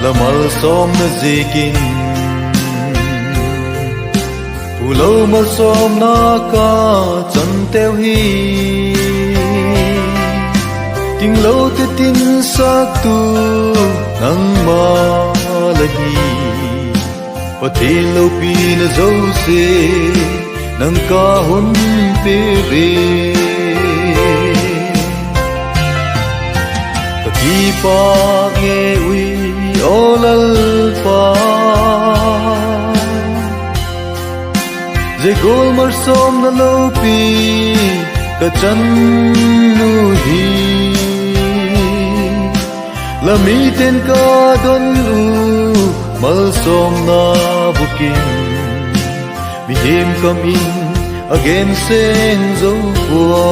lamal som na zikin pulo mal som na ka chan teo hi ting lo te tin sak tu nang ma la hi pati lo pi na zo se nang ka hun pe re pati pa nghe uy olal pa je gol mar som na lo pi ka chan nu hi la mi ten ka don u mal som na bukin mi him kam in again sen zo kwa